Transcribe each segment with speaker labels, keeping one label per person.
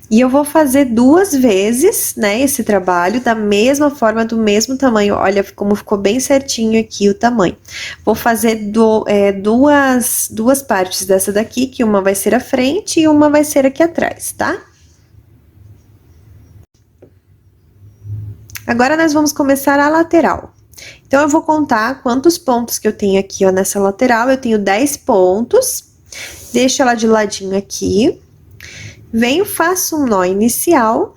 Speaker 1: E eu vou fazer 2 vezes, né, esse trabalho da mesma forma, do mesmo tamanho. Olha como ficou bem certinho aqui o tamanho. Vou fazer duas partes dessa daqui, que uma vai ser a frente e uma vai ser aqui atrás, tá? Agora, nós vamos começar a lateral. Então, eu vou contar quantos pontos que eu tenho aqui, ó, nessa lateral. Eu tenho 10 pontos. Deixo ela de ladinho aqui. Venho, faço um nó inicial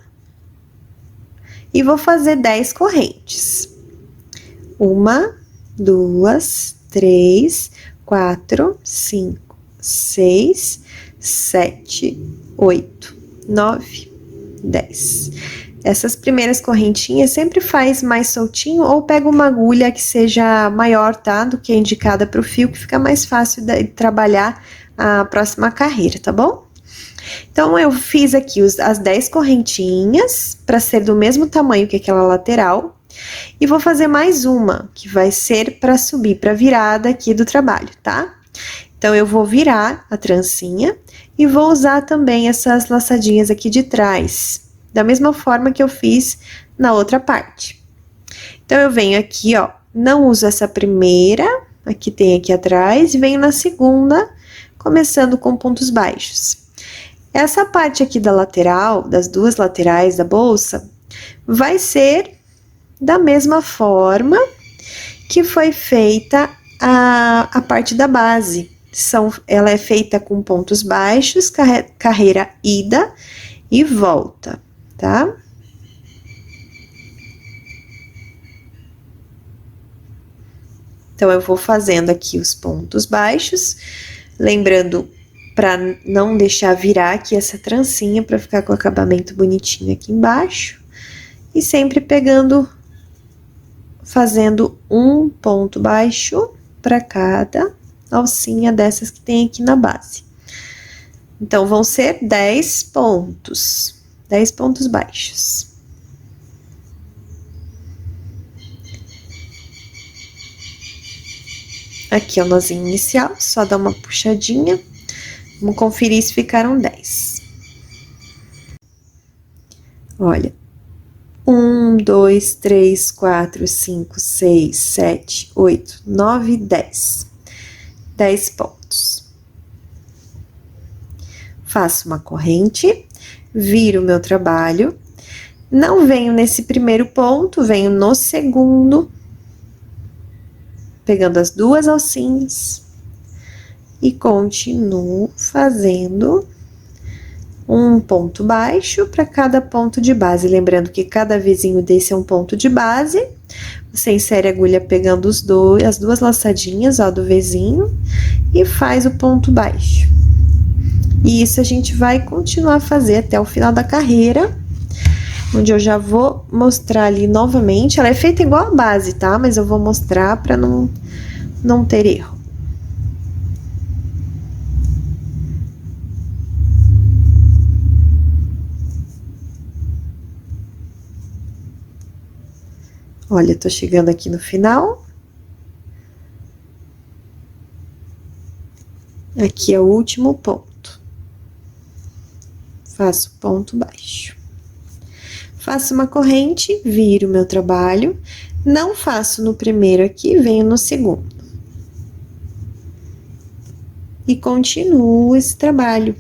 Speaker 1: e vou fazer 10 correntes. 1, 2, 3, 4, 5, 6, 7, 8, 9, 10. Essas primeiras correntinhas sempre faz mais soltinho ou pega uma agulha que seja maior, tá? Do que a indicada para o fio, que fica mais fácil de trabalhar a próxima carreira, tá bom? Então, eu fiz aqui as 10 correntinhas, para ser do mesmo tamanho que aquela lateral. E vou fazer mais uma, que vai ser para subir, para virada aqui do trabalho, tá? Então, eu vou virar a trancinha e vou usar também essas laçadinhas aqui de trás, da mesma forma que eu fiz na outra parte. Então, eu venho aqui, ó, não uso essa primeira, aqui tem aqui atrás, e venho na segunda, começando com pontos baixos. Essa parte aqui da lateral, das duas laterais da bolsa, vai ser da mesma forma que foi feita a parte da base. Ela é feita com pontos baixos, carreira ida e volta, tá? Então, eu vou fazendo aqui os pontos baixos, lembrando para não deixar virar aqui essa trancinha, para ficar com o acabamento bonitinho aqui embaixo. E sempre fazendo um ponto baixo para cada alcinha dessas que tem aqui na base. Então, vão ser 10 pontos, 10 pontos baixos. Aqui é o nozinho inicial, só dá uma puxadinha. Vamos conferir se ficaram 10. Olha. 1, 2, 3, 4, 5, 6, 7, 8, 9, 10. 10 pontos. Faço uma corrente, viro o meu trabalho. Não venho nesse primeiro ponto, venho no segundo, pegando as duas alcinhas e continuo fazendo um ponto baixo para cada ponto de base. Lembrando que cada vizinho desse é um ponto de base. Você insere a agulha pegando as duas laçadinhas, ó, do vizinho e faz o ponto baixo. E isso a gente vai continuar a fazer até o final da carreira, onde eu já vou mostrar ali novamente. Ela é feita igual a base, tá? Mas eu vou mostrar para não ter erro. Olha, tô chegando aqui no final. Aqui é o último ponto. Faço ponto baixo. Faço uma corrente, viro o meu trabalho. Não faço no primeiro aqui, venho no segundo. E continuo esse trabalho.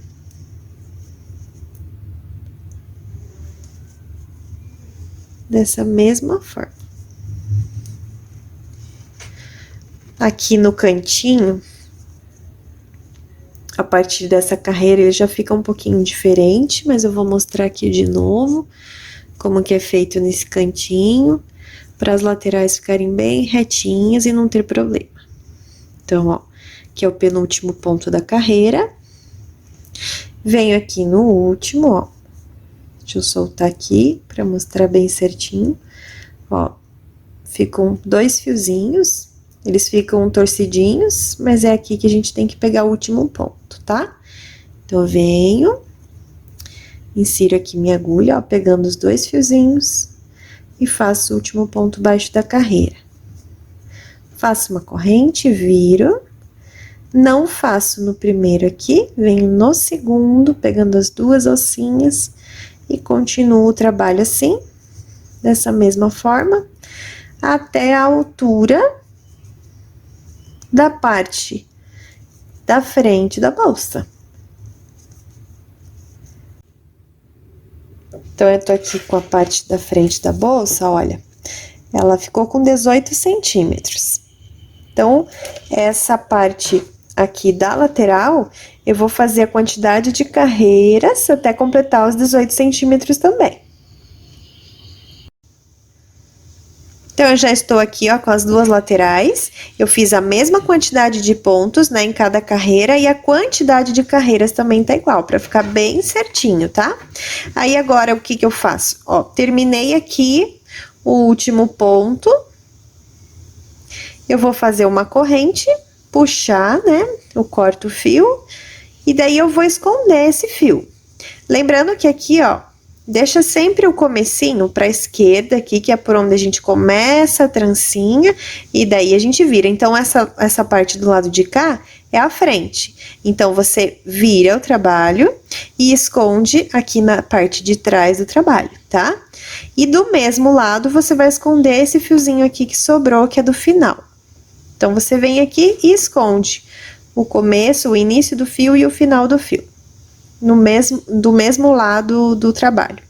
Speaker 1: Dessa mesma forma. Aqui no cantinho, a partir dessa carreira ele já fica um pouquinho diferente, mas eu vou mostrar aqui de novo como que é feito nesse cantinho, para as laterais ficarem bem retinhas e não ter problema. Então, ó, que é o penúltimo ponto da carreira. Venho aqui no último, ó. Deixa eu soltar aqui para mostrar bem certinho. Ó, ficam 2 fiozinhos. Eles ficam torcidinhos, mas é aqui que a gente tem que pegar o último ponto, tá? Então, eu venho, insiro aqui minha agulha, ó, pegando os 2 fiozinhos e faço o último ponto baixo da carreira. Faço uma corrente, viro, não faço no primeiro aqui, venho no segundo, pegando as duas alcinhas e continuo o trabalho assim, dessa mesma forma, até a altura da parte da frente da bolsa. Então, eu tô aqui com a parte da frente da bolsa, olha, ela ficou com 18 centímetros. Então, essa parte aqui da lateral, eu vou fazer a quantidade de carreiras até completar os 18 centímetros também. Então, eu já estou aqui, ó, com as duas laterais. Eu fiz a mesma quantidade de pontos, né, em cada carreira, e a quantidade de carreiras também tá igual, pra ficar bem certinho, tá? Aí, agora, o que que eu faço? Ó, terminei aqui o último ponto. Eu vou fazer uma corrente, puxar, né, eu corto o fio, e daí eu vou esconder esse fio. Lembrando que aqui, ó, deixa sempre o comecinho pra esquerda aqui, que é por onde a gente começa a trancinha, e daí a gente vira. Então, essa parte do lado de cá é a frente. Então, você vira o trabalho e esconde aqui na parte de trás do trabalho, tá? E do mesmo lado, você vai esconder esse fiozinho aqui que sobrou, que é do final. Então, você vem aqui e esconde o começo, o início do fio e o final do fio, do mesmo lado do trabalho.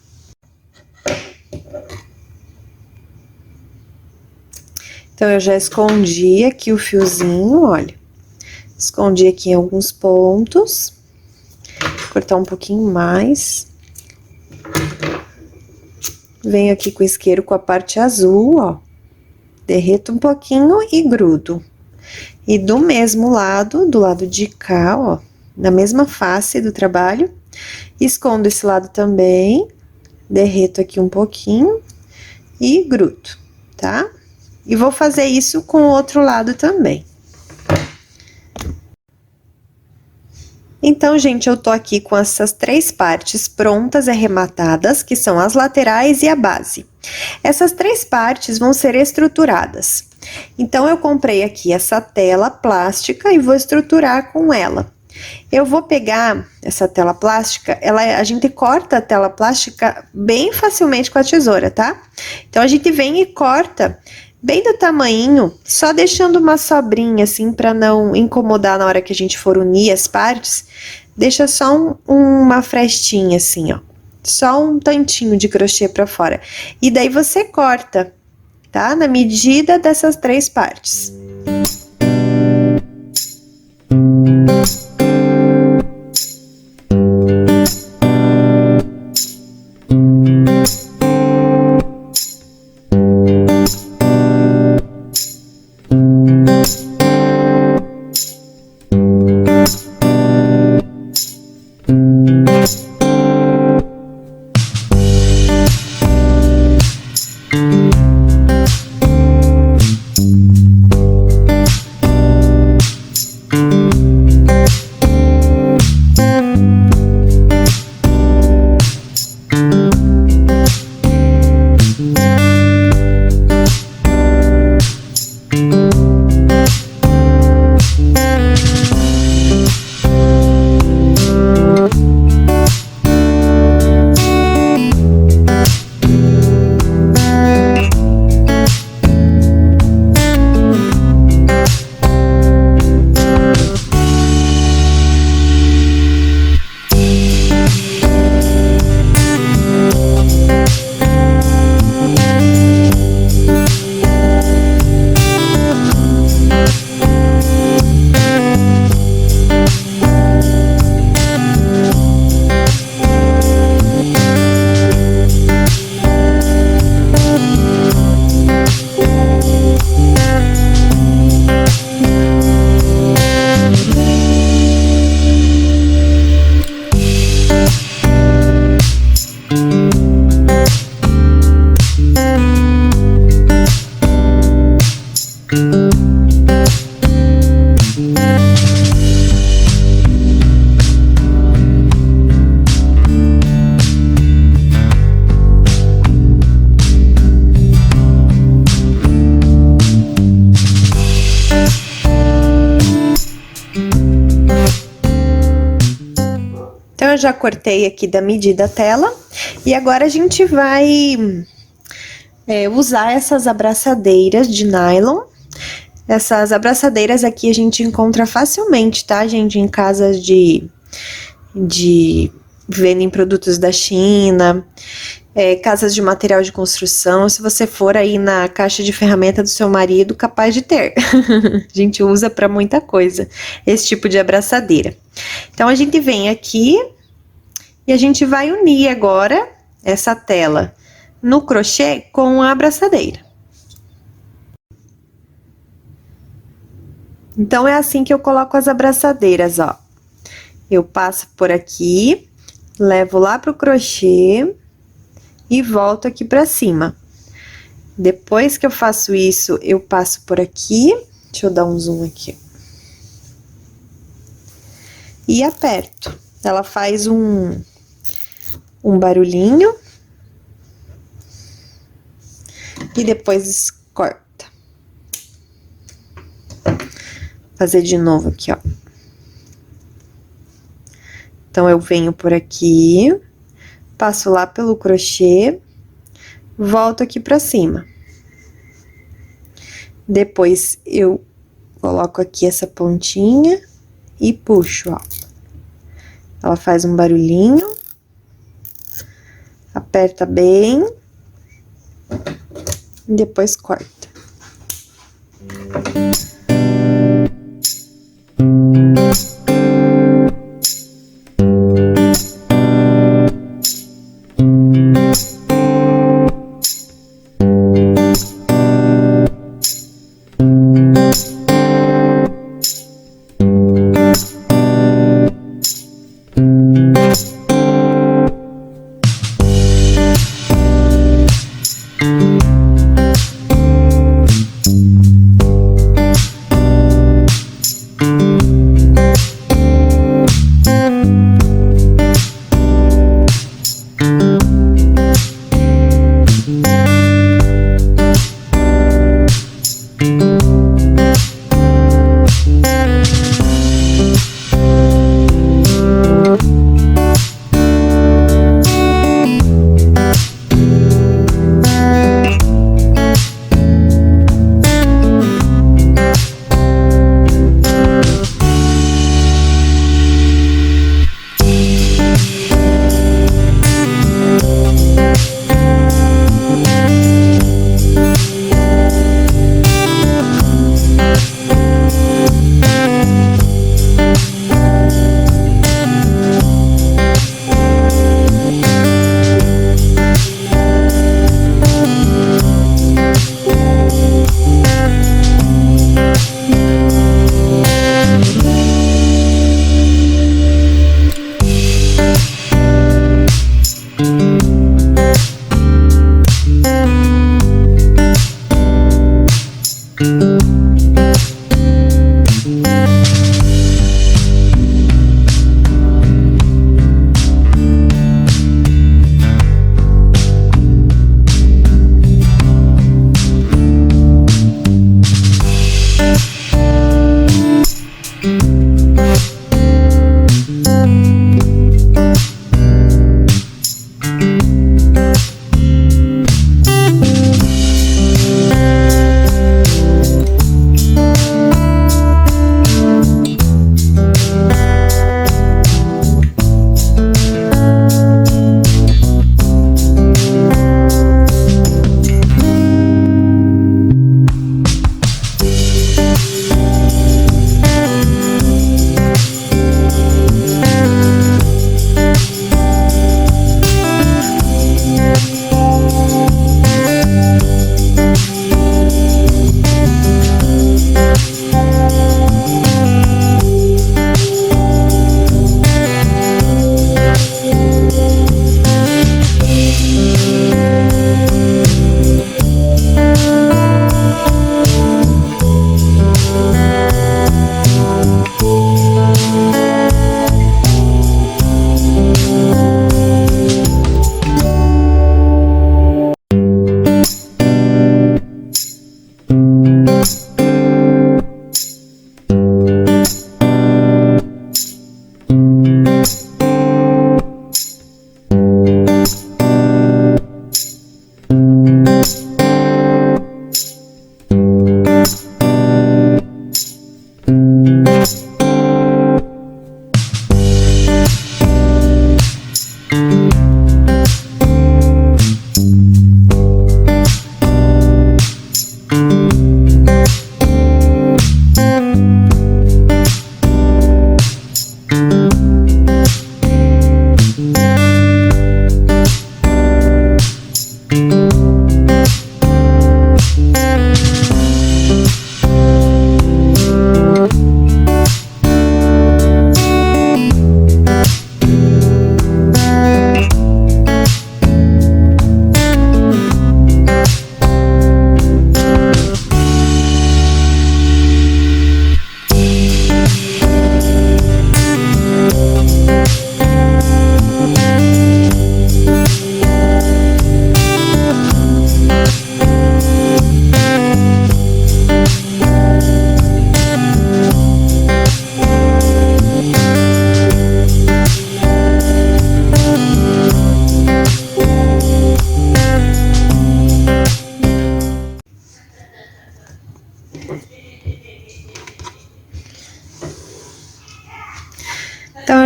Speaker 1: Então, eu já escondi aqui o fiozinho, olha. Escondi aqui em alguns pontos. Vou cortar um pouquinho mais. Venho aqui com o isqueiro com a parte azul, ó. Derreto um pouquinho e grudo. E do mesmo lado, do lado de cá, ó, na mesma face do trabalho, escondo esse lado também, derreto aqui um pouquinho e grudo, tá? E vou fazer isso com o outro lado também. Então, gente, eu tô aqui com essas três partes prontas e arrematadas, que são as laterais e a base. Essas três partes vão ser estruturadas. Então, eu comprei aqui essa tela plástica e vou estruturar com ela. Eu vou pegar essa tela plástica, a gente corta a tela plástica bem facilmente com a tesoura, tá? Então, a gente vem e corta bem do tamanho, só deixando uma sobrinha, assim, pra não incomodar na hora que a gente for unir as partes. Deixa só uma frestinha, assim, ó. Só um tantinho de crochê pra fora. E daí você corta, tá? Na medida dessas três partes. já cortei aqui da medida a tela. E agora a gente vai usar essas abraçadeiras de nylon. Essas abraçadeiras aqui a gente encontra facilmente, tá, gente? Em casas de vendem produtos da China, casas de material de construção. Se você for aí na caixa de ferramenta do seu marido, capaz de ter. A gente usa para muita coisa esse tipo de abraçadeira. Então, a gente vem aqui e a gente vai unir agora essa tela no crochê com a abraçadeira. Então, é assim que eu coloco as abraçadeiras, ó. Eu passo por aqui, levo lá pro crochê e volto aqui pra cima. Depois que eu faço isso, eu passo por aqui, deixa eu dar um zoom aqui. E aperto. Ela faz um barulhinho. E depois corta. Fazer de novo aqui, ó. Então, eu venho por aqui, passo lá pelo crochê, volto aqui pra cima. Depois, eu coloco aqui essa pontinha e puxo, ó. Ela faz um barulhinho, aperta bem, e depois corta.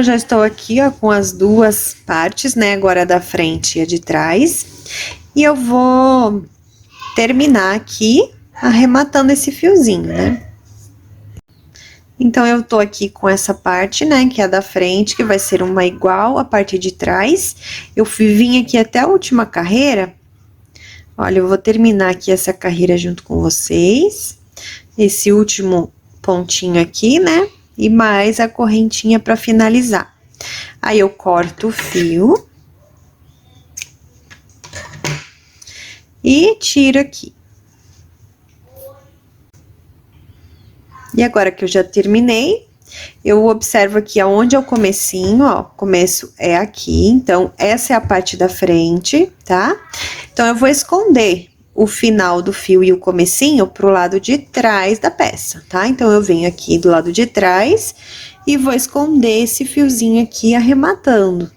Speaker 1: eu já estou aqui, ó, com as duas partes, né? Agora a da frente e a de trás. E eu vou terminar aqui arrematando esse fiozinho, né? Então, eu tô aqui com essa parte, né, que é a da frente, que vai ser uma igual à parte de trás. Eu vim aqui até a última carreira. Olha, eu vou terminar aqui essa carreira junto com vocês. Esse último pontinho aqui, né, e mais a correntinha pra finalizar. Aí, eu corto o fio. E tiro aqui. E agora que eu já terminei, eu observo aqui aonde é o comecinho, ó, o começo é aqui, então, essa é a parte da frente, tá? Então, eu vou esconder o final do fio e o comecinho pro lado de trás da peça, tá? Então, eu venho aqui do lado de trás e vou esconder esse fiozinho aqui arrematando.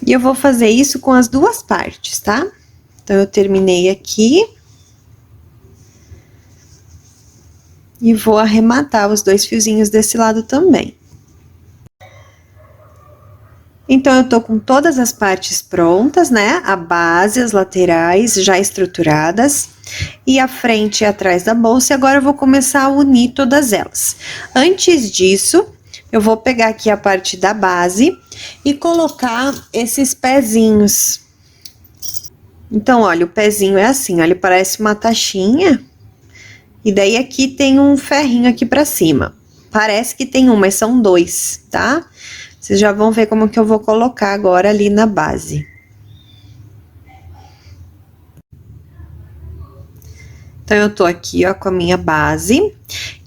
Speaker 1: E eu vou fazer isso com as duas partes, tá? Então, eu terminei aqui. E vou arrematar os dois fiozinhos desse lado também. Então, eu tô com todas as partes prontas, né? A base, as laterais já estruturadas. E a frente e atrás da bolsa. E agora, eu vou começar a unir todas elas. Antes disso, eu vou pegar aqui a parte da base e colocar esses pezinhos. Então, olha, o pezinho é assim, olha, ele parece uma taxinha. E daí, aqui tem um ferrinho aqui pra cima. Parece que tem um, mas são dois, tá? Vocês já vão ver como que eu vou colocar agora ali na base. Então, eu tô aqui, ó, com a minha base.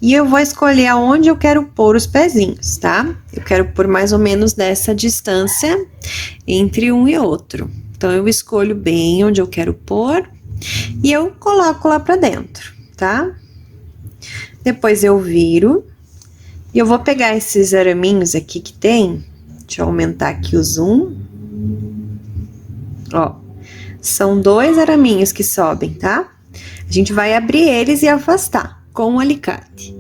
Speaker 1: E eu vou escolher aonde eu quero pôr os pezinhos, tá? Eu quero pôr mais ou menos dessa distância entre um e outro. Então, eu escolho bem onde eu quero pôr e eu coloco lá pra dentro, tá? Depois, eu viro e eu vou pegar esses araminhos aqui que tem. Deixa eu aumentar aqui o zoom. Ó, são dois araminhos que sobem, tá? A gente vai abrir eles e afastar com um alicate.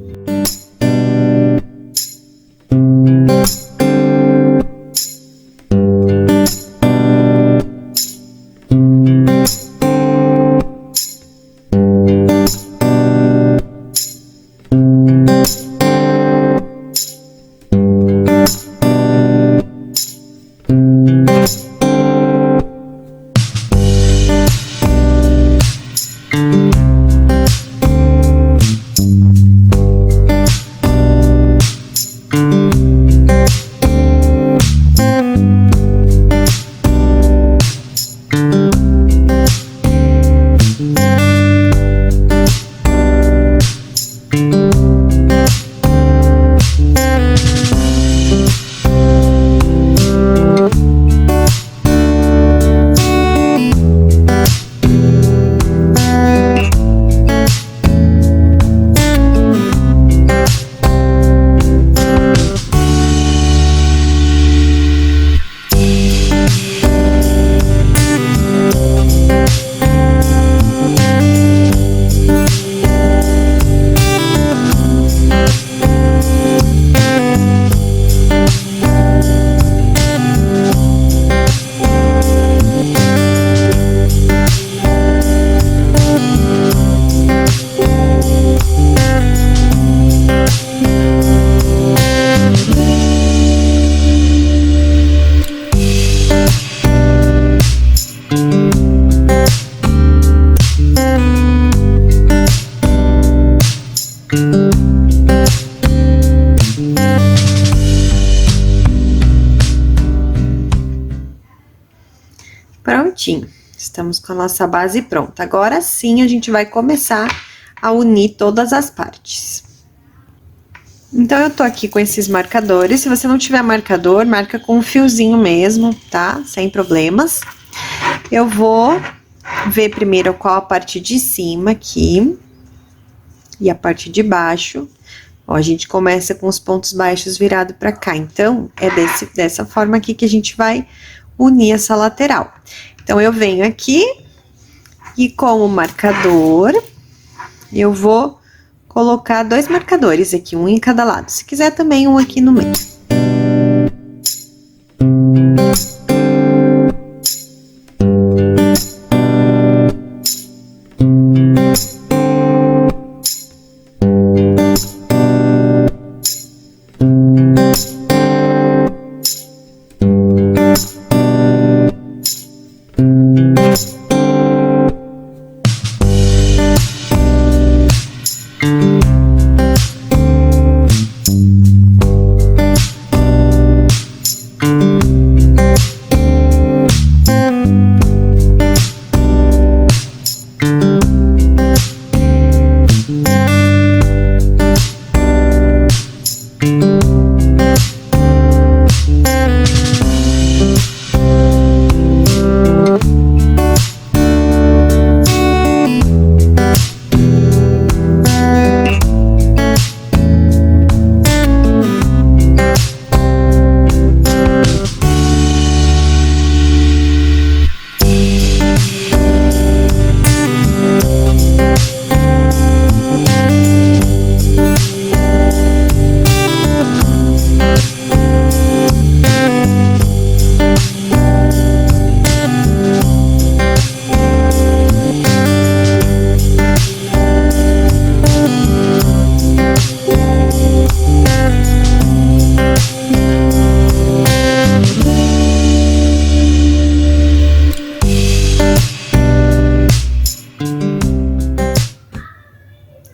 Speaker 1: Prontinho. Estamos com a nossa base pronta. Agora sim, a gente vai começar a unir todas as partes. Então, eu tô aqui com esses marcadores. Se você não tiver marcador, marca com um fiozinho mesmo, tá? Sem problemas. Eu vou ver primeiro qual a parte de cima aqui e a parte de baixo. Ó, a gente começa com os pontos baixos virado pra cá. Então, é dessa forma aqui que a gente vai unir essa lateral. Então, eu venho aqui e com o marcador, eu vou colocar 2 marcadores aqui, um em cada lado. Se quiser também um aqui no meio.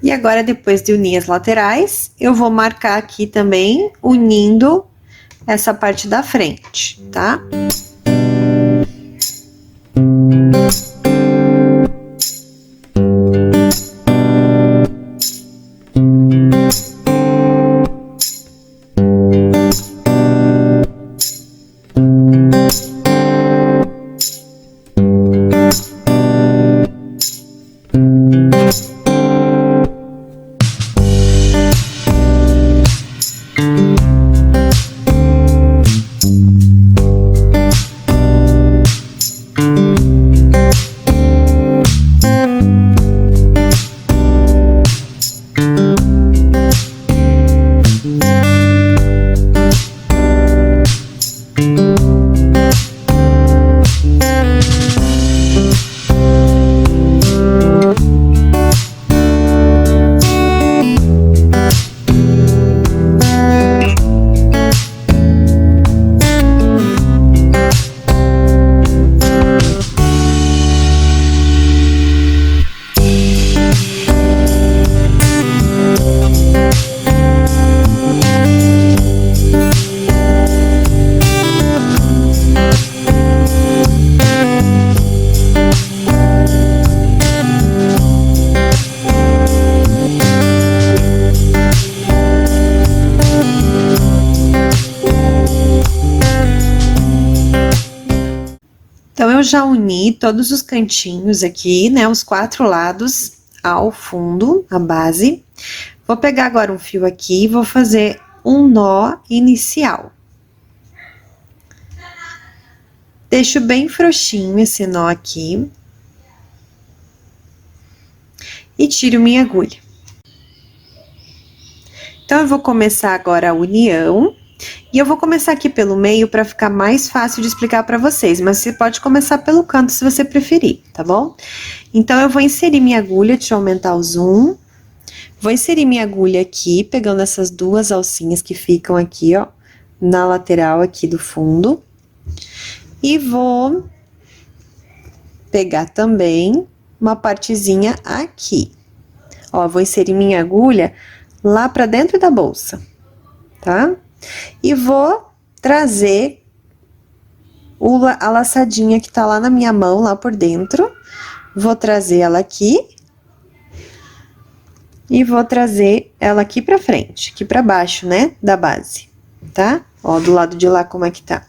Speaker 1: E agora, depois de unir as laterais, eu vou marcar aqui também, unindo essa parte da frente, tá? Então, eu já uni todos os cantinhos aqui, né, os 4 lados ao fundo, a base. Vou pegar agora um fio aqui e vou fazer um nó inicial. Deixo bem frouxinho esse nó aqui. E tiro minha agulha. Então, eu vou começar agora a união. E eu vou começar aqui pelo meio para ficar mais fácil de explicar para vocês, mas você pode começar pelo canto se você preferir, tá bom? Então, eu vou inserir minha agulha, deixa eu aumentar o zoom. Vou inserir minha agulha aqui, pegando essas 2 alcinhas que ficam aqui, ó, na lateral aqui do fundo. E vou pegar também uma partezinha aqui. Ó, vou inserir minha agulha lá pra dentro da bolsa, tá? E vou trazer a laçadinha que tá lá na minha mão, lá por dentro. Vou trazer ela aqui. E vou trazer ela aqui pra frente, aqui pra baixo, né, da base, tá? Ó, do lado de lá como é que tá.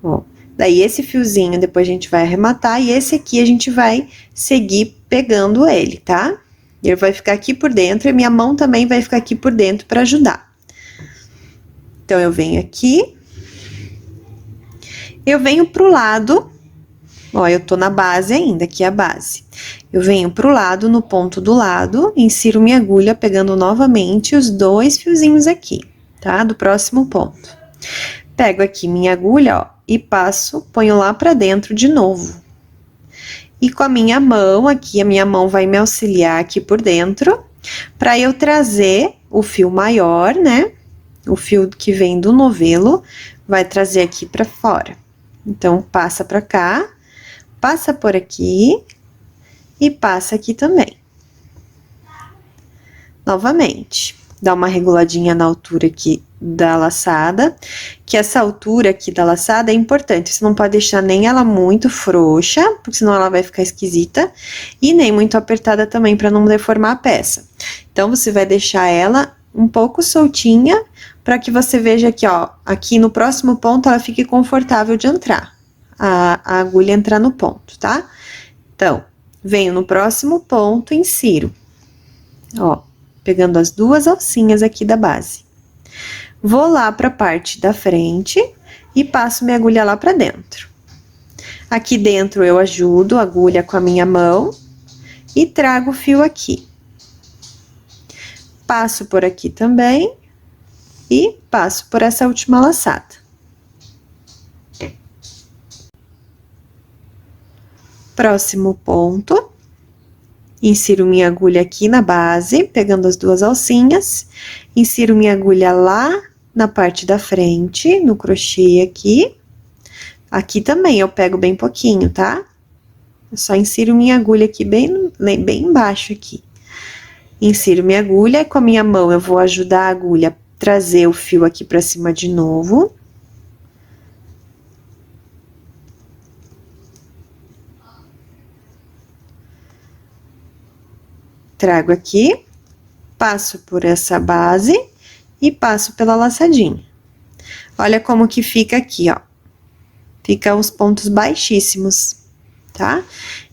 Speaker 1: Ó, daí esse fiozinho depois a gente vai arrematar e esse aqui a gente vai seguir pegando ele, tá? Ele vai ficar aqui por dentro e minha mão também vai ficar aqui por dentro pra ajudar. Então, eu venho aqui. Eu venho pro lado, ó, eu tô na base ainda, aqui é a base. Eu venho pro lado, no ponto do lado, insiro minha agulha, pegando novamente os 2 fiozinhos aqui, tá? Do próximo ponto. Pego aqui minha agulha, ó, e passo, ponho lá pra dentro de novo. E com a minha mão aqui, a minha mão vai me auxiliar aqui por dentro, pra eu trazer o fio maior, né? O fio que vem do novelo, vai trazer aqui pra fora. Então, passa pra cá, passa por aqui e passa aqui também. Novamente, dá uma reguladinha na altura aqui da laçada, que essa altura aqui da laçada é importante, você não pode deixar nem ela muito frouxa, porque senão ela vai ficar esquisita, e nem muito apertada também, para não deformar a peça. Então, você vai deixar ela um pouco soltinha, para que você veja aqui, ó, aqui no próximo ponto ela fique confortável de entrar, a agulha entrar no ponto, tá? Então, venho no próximo ponto, insiro, ó, pegando as 2 alcinhas aqui da base. Vou lá pra parte da frente e passo minha agulha lá pra dentro. Aqui dentro eu ajudo a agulha com a minha mão e trago o fio aqui. Passo por aqui também e passo por essa última laçada. Próximo ponto, insiro minha agulha aqui na base, pegando as 2 alcinhas, insiro minha agulha lá na parte da frente, no crochê aqui. Aqui também eu pego bem pouquinho, tá? Eu só insiro minha agulha aqui bem embaixo aqui. Insiro minha agulha e com a minha mão eu vou ajudar a agulha a trazer o fio aqui pra cima de novo. Trago aqui, passo por essa base e passo pela laçadinha. Olha como que fica aqui, ó. Fica os pontos baixíssimos, tá?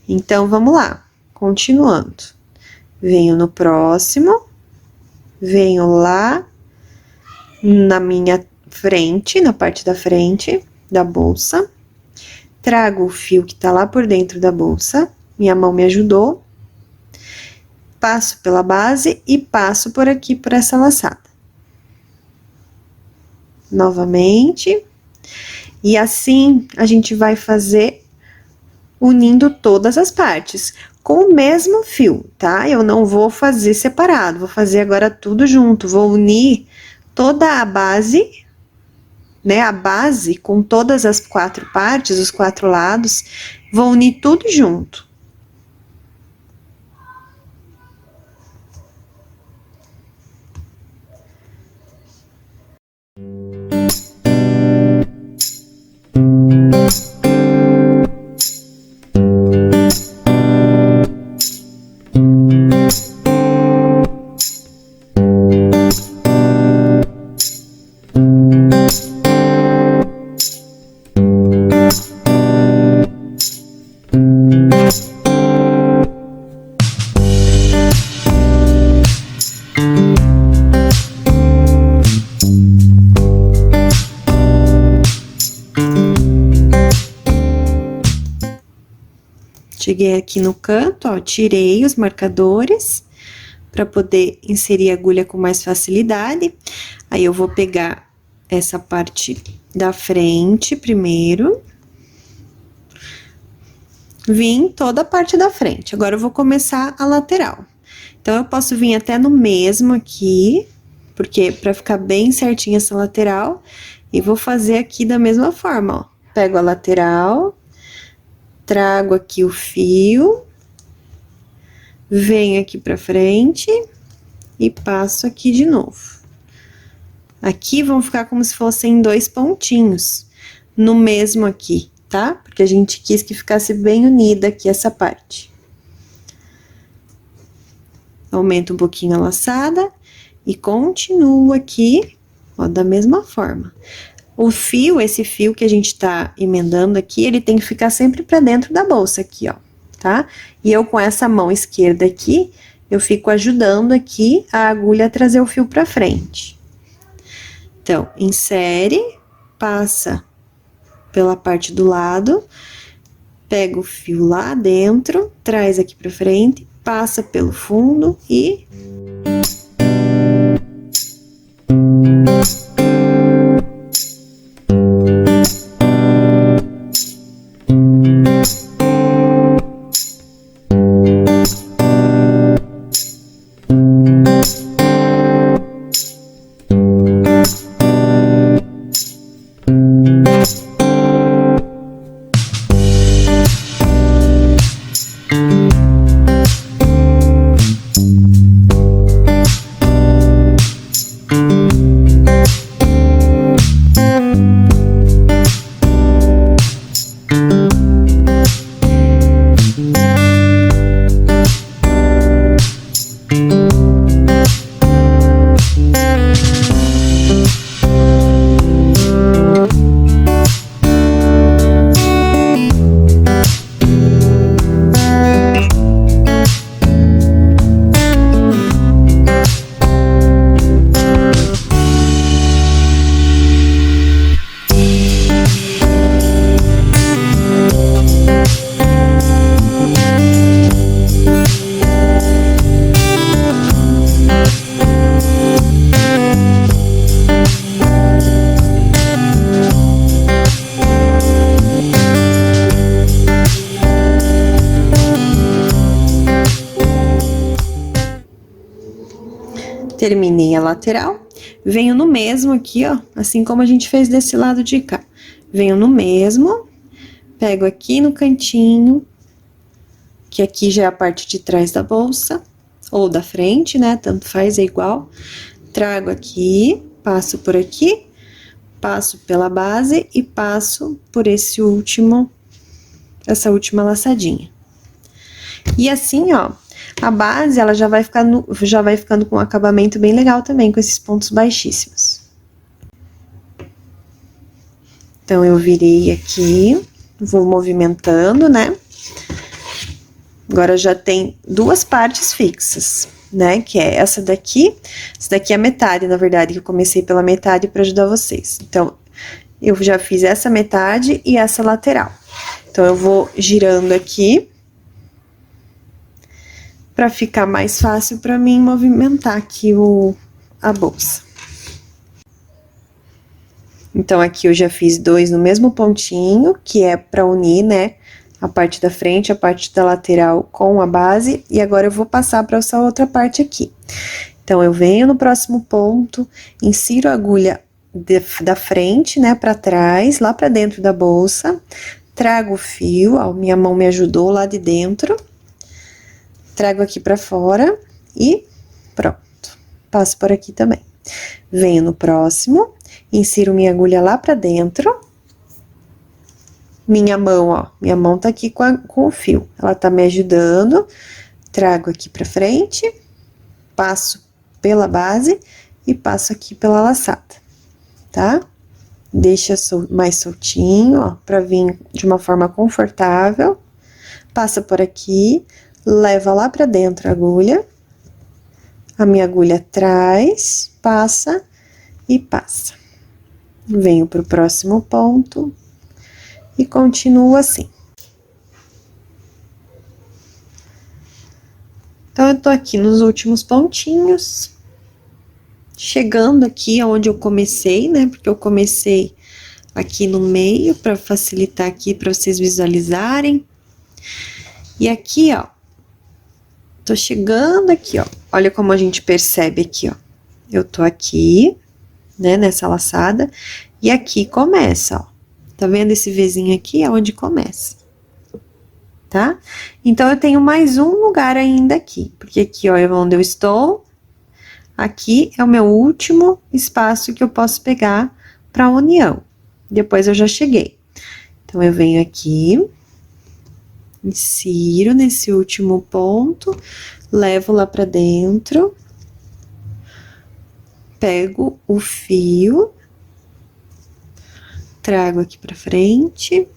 Speaker 1: Então, vamos lá, continuando. Venho no próximo, venho lá na minha frente, na parte da frente da bolsa, trago o fio que tá lá por dentro da bolsa, minha mão me ajudou, passo pela base e passo por aqui, por essa laçada. Novamente, e assim a gente vai fazer unindo todas as partes, com o mesmo fio, tá? Eu não vou fazer separado, vou fazer agora tudo junto, vou unir toda a base, né? A base com todas as 4 partes, os 4 lados, vou unir tudo junto. Cheguei aqui no canto, ó, tirei os marcadores para poder inserir a agulha com mais facilidade. Aí, eu vou pegar essa parte da frente primeiro. Vim toda a parte da frente. Agora, eu vou começar a lateral. Então, eu posso vir até no mesmo aqui, porque para ficar bem certinha essa lateral, e vou fazer aqui da mesma forma, ó. Pego a lateral, trago aqui o fio, venho aqui pra frente e passo aqui de novo. Aqui vão ficar como se fossem 2 pontinhos, no mesmo aqui, tá? Porque a gente quis que ficasse bem unida aqui essa parte. Aumento um pouquinho a laçada e continuo aqui, ó, da mesma forma. O fio, esse fio que a gente tá emendando aqui, ele tem que ficar sempre pra dentro da bolsa aqui, ó, tá? E eu com essa mão esquerda aqui, eu fico ajudando aqui a agulha a trazer o fio pra frente. Então, insere, passa pela parte do lado, pega o fio lá dentro, traz aqui pra frente, passa pelo fundo e... Terminei a lateral, venho no mesmo aqui, ó, assim como a gente fez desse lado de cá. Venho no mesmo, pego aqui no cantinho, que aqui já é a parte de trás da bolsa, ou da frente, né, tanto faz, é igual. Trago aqui, passo por aqui, passo pela base e passo por essa última laçadinha. E assim, ó, a base, ela já vai ficando com um acabamento bem legal também, com esses pontos baixíssimos. Então, eu virei aqui, vou movimentando, né? Agora, já tem duas partes fixas, né? Que é essa daqui é a metade, na verdade, que eu comecei pela metade para ajudar vocês. Então, eu já fiz essa metade e essa lateral. Então, eu vou girando aqui, para ficar mais fácil para mim movimentar aqui a bolsa. Então, aqui eu já fiz dois no mesmo pontinho, que é para unir, né, a parte da frente, a parte da lateral com a base, e agora eu vou passar para essa outra parte aqui. Então, eu venho no próximo ponto, insiro a agulha da frente, né, para trás, lá para dentro da bolsa, trago o fio, ó, minha mão me ajudou lá de dentro, trago aqui pra fora e pronto. Passo por aqui também. Venho no próximo, insiro minha agulha lá pra dentro. Minha mão, ó, minha mão tá aqui com o fio. Ela tá me ajudando. Trago aqui pra frente, passo pela base e passo aqui pela laçada, tá? Deixa mais soltinho, ó, pra vir de uma forma confortável. Passa por aqui. Leva lá pra dentro a agulha, a minha agulha traz, passa e passa. Venho pro próximo ponto e continuo assim. Então, eu tô aqui nos últimos pontinhos, chegando aqui onde eu comecei, né? Porque eu comecei aqui no meio, pra facilitar aqui, pra vocês visualizarem. E aqui, ó, tô chegando aqui, ó. Olha como a gente percebe aqui, ó. Eu tô aqui, né, nessa laçada, e aqui começa, ó. Tá vendo esse Vzinho aqui? É onde começa, tá? Então, eu tenho mais um lugar ainda aqui, porque aqui, ó, é onde eu estou. Aqui é o meu último espaço que eu posso pegar pra união, Depois eu já cheguei. Então, eu venho aqui, insiro nesse último ponto, levo lá pra dentro, pego o fio, trago aqui pra frente,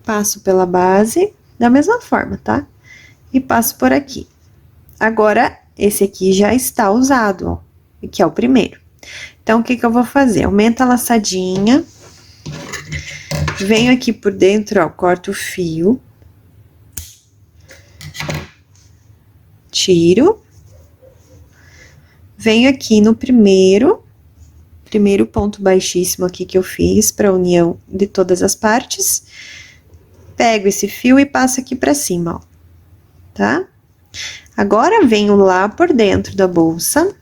Speaker 1: passo pela base, da mesma forma, tá? E passo por aqui. Agora, esse aqui já está usado, ó, que é o primeiro. Então, o que que eu vou fazer? Aumenta a laçadinha, venho aqui por dentro, ó, corto o fio, tiro, venho aqui no primeiro ponto baixíssimo aqui que eu fiz para união de todas as partes, pego esse fio e passo aqui para cima, ó, tá? Agora, venho lá por dentro da bolsa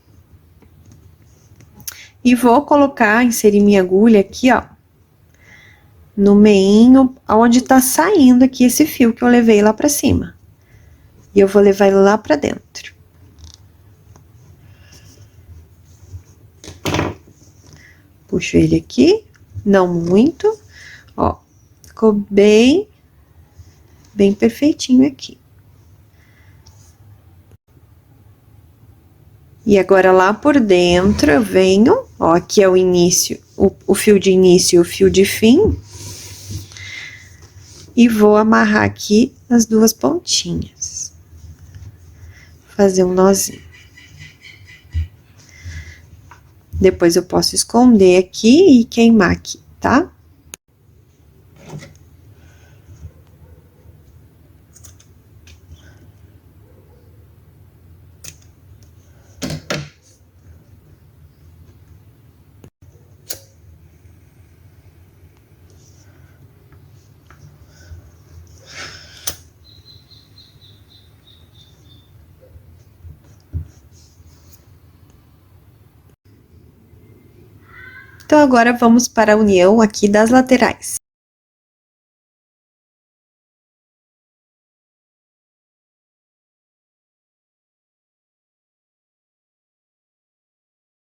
Speaker 1: e vou colocar, inserir minha agulha aqui, ó, no meinho, onde tá saindo aqui esse fio que eu levei lá pra cima. E eu vou levar ele lá pra dentro. Puxo ele aqui, não muito, ó, ficou bem perfeitinho aqui. E agora, lá por dentro, eu venho, ó, aqui é o início, o fio de início e o fio de fim. E vou amarrar aqui as duas pontinhas. Fazer um nozinho. Depois eu posso esconder aqui e queimar aqui, tá? Então, agora vamos para a união aqui das laterais.